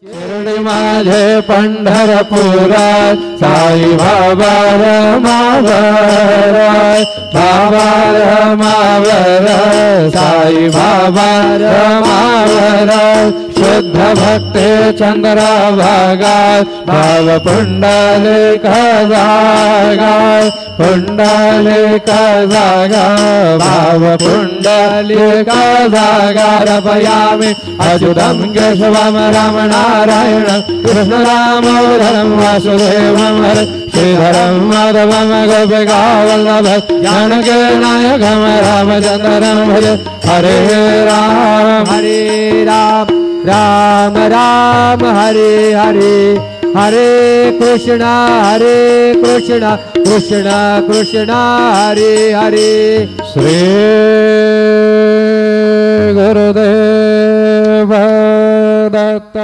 शिर्डी माझे पंढरपुरात साई बाबा रमावर, बाबा रमावर, साई बाबा रमावर, शुद्ध भक्ते चंद्रभागात भाव पुंडलिक जागा, पुंडलिक जागा, भाव पुंडलिक जागा, रपयामि अच्युतं केशवं रमणारायण कृष्ण दामोदरं वासुदेवं हरे श्रीधरं माधवं गोपिका वल्लभ जानकी नायकं रामचन्द्रं भजे। हरे राम राम राम हरे हरे, हरे कृष्णा कृष्ण कृष्ण हरे हरे। श्री गुरुदेव दत्त।